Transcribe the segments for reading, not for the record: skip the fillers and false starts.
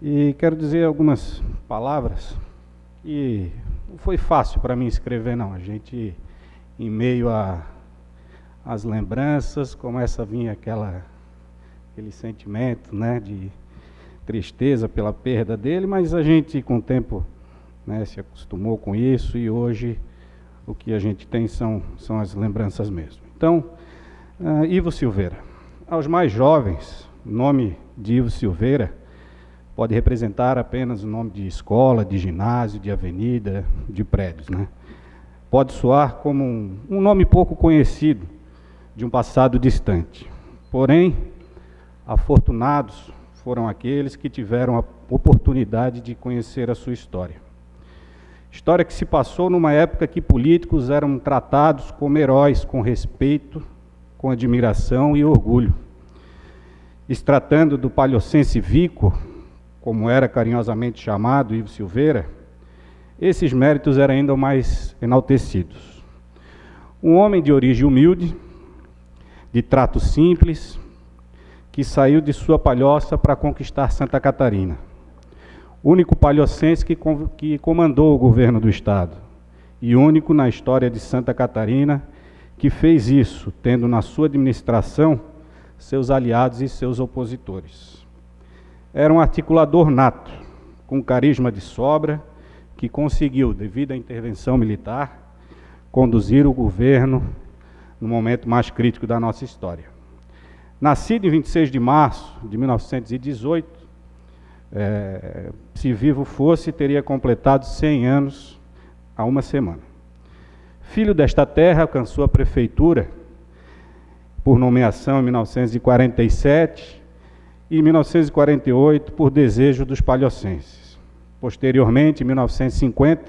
E quero dizer algumas palavras. E não foi fácil para mim escrever, não. A gente, em meio às lembranças, começa a vir aquele sentimento, né, de tristeza pela perda dele, mas a gente, com o tempo, né, se acostumou com isso, e hoje o que a gente tem são as lembranças mesmo. Então, Ivo Silveira. Aos mais jovens, o nome de Ivo Silveira pode representar apenas o nome de escola, de ginásio, de avenida, de prédios, né? Pode soar como um nome pouco conhecido de um passado distante. Porém, afortunados foram aqueles que tiveram a oportunidade de conhecer a sua história. História que se passou numa época que políticos eram tratados como heróis, com respeito, com admiração e orgulho. Se tratando do palhocense Vico, como era carinhosamente chamado, Ivo Silveira, esses méritos eram ainda mais enaltecidos. Um homem de origem humilde, de trato simples, que saiu de sua palhoça para conquistar Santa Catarina. Único palhocense que comandou o governo do estado, e único na história de Santa Catarina que fez isso, tendo na sua administração seus aliados e seus opositores. Era um articulador nato, com carisma de sobra, que conseguiu, devido à intervenção militar, conduzir o governo no momento mais crítico da nossa história. Nascido em 26 de março de 1918, se vivo fosse, teria completado 100 anos há uma semana. Filho desta terra, alcançou a prefeitura por nomeação em 1947 e em 1948 por desejo dos palhocenses. Posteriormente, em 1950,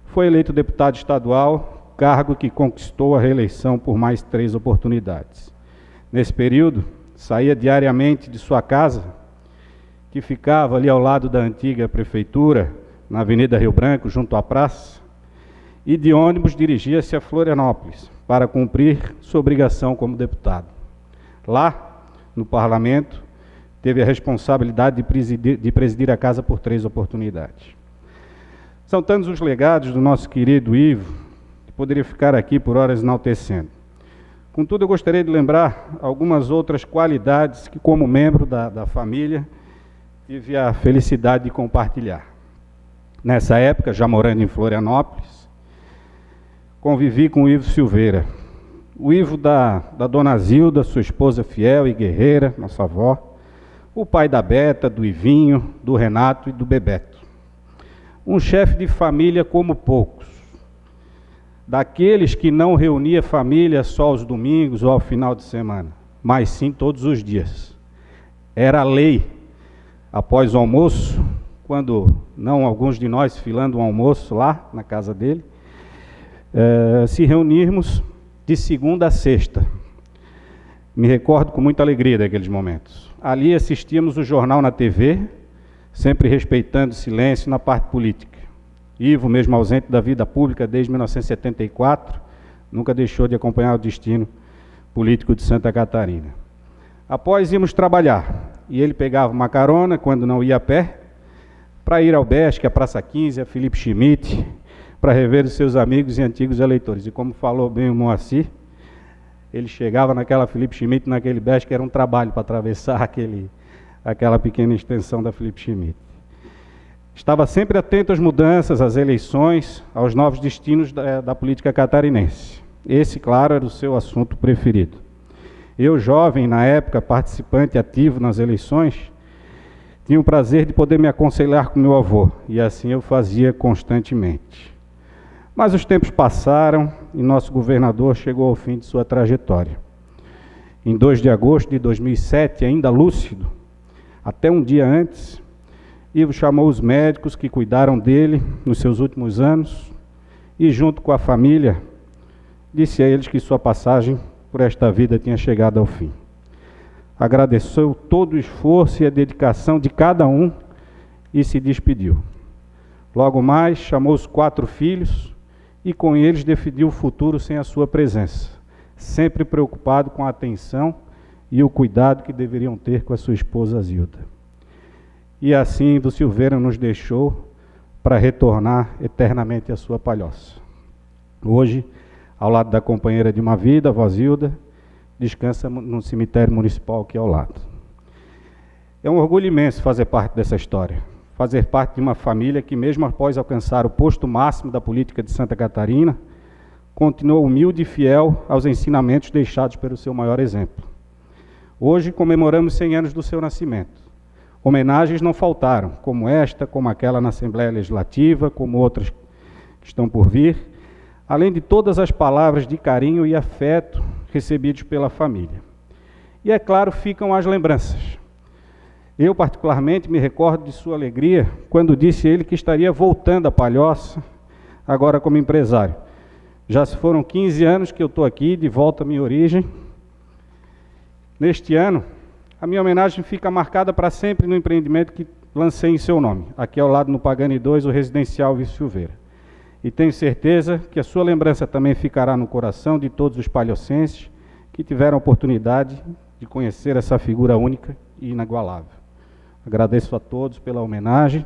foi eleito deputado estadual, cargo que conquistou a reeleição por mais 3 oportunidades. Nesse período, saía diariamente de sua casa, que ficava ali ao lado da antiga prefeitura, na Avenida Rio Branco, junto à praça, e de ônibus dirigia-se a Florianópolis para cumprir sua obrigação como deputado. Lá, no parlamento, teve a responsabilidade de presidir a casa por 3 oportunidades. São tantos os legados do nosso querido Ivo, que poderia ficar aqui por horas enaltecendo. Contudo, eu gostaria de lembrar algumas outras qualidades que, como membro da família, tive a felicidade de compartilhar. Nessa época, já morando em Florianópolis, convivi com o Ivo Silveira. O Ivo da dona Zilda, sua esposa fiel e guerreira, nossa avó. O pai da Beta, do Ivinho, do Renato e do Bebeto. Um chefe de família como poucos. Daqueles que não reunia família só aos domingos ou ao final de semana, mas sim todos os dias. Era a lei, após o almoço, quando não alguns de nós filando um almoço lá na casa dele, se reunirmos de segunda a sexta. Me recordo com muita alegria daqueles momentos. Ali assistíamos o jornal na TV, sempre respeitando o silêncio na parte política. Ivo, mesmo ausente da vida pública desde 1974, nunca deixou de acompanhar o destino político de Santa Catarina. Após íamos trabalhar, e ele pegava uma carona, quando não ia a pé, para ir ao BESC, à Praça 15, a Felipe Schmidt, para rever os seus amigos e antigos eleitores. E como falou bem o Moacir, ele chegava naquela Felipe Schmidt, naquele BESC, que era um trabalho para atravessar aquela pequena extensão da Felipe Schmidt. Estava sempre atento às mudanças, às eleições, aos novos destinos da política catarinense. Esse, claro, era o seu assunto preferido. Eu, jovem, na época, participante ativo nas eleições, tinha o prazer de poder me aconselhar com meu avô, e assim eu fazia constantemente. Mas os tempos passaram e nosso governador chegou ao fim de sua trajetória. Em 2 de agosto de 2007, ainda lúcido, até um dia antes, Ivo chamou os médicos que cuidaram dele nos seus últimos anos e, junto com a família, disse a eles que sua passagem por esta vida tinha chegado ao fim. Agradeceu todo o esforço e a dedicação de cada um e se despediu. Logo mais, chamou os 4 filhos e com eles definiu o futuro sem a sua presença, sempre preocupado com a atenção e o cuidado que deveriam ter com a sua esposa Zilda. e assim do Silveira nos deixou para retornar eternamente à sua palhoça. Hoje, ao lado da companheira de uma vida, a vó Zilda, descansa no cemitério municipal aqui ao lado. É um orgulho imenso fazer parte dessa história, fazer parte de uma família que, mesmo após alcançar o posto máximo da política de Santa Catarina, continuou humilde e fiel aos ensinamentos deixados pelo seu maior exemplo. Hoje comemoramos 100 anos do seu nascimento. Homenagens não faltaram, como esta, como aquela na Assembleia Legislativa, como outras que estão por vir, além de todas as palavras de carinho e afeto recebidos pela família. E, é claro, ficam as lembranças. Eu, particularmente, me recordo de sua alegria quando disse ele que estaria voltando à Palhoça, agora como empresário. Já se foram 15 anos que eu estou aqui, de volta à minha origem. Neste ano, a minha homenagem fica marcada para sempre no empreendimento que lancei em seu nome, aqui ao lado no Pagani 2, o Residencial Vice Silveira. E tenho certeza que a sua lembrança também ficará no coração de todos os palhocenses que tiveram a oportunidade de conhecer essa figura única e inigualável. Agradeço a todos pela homenagem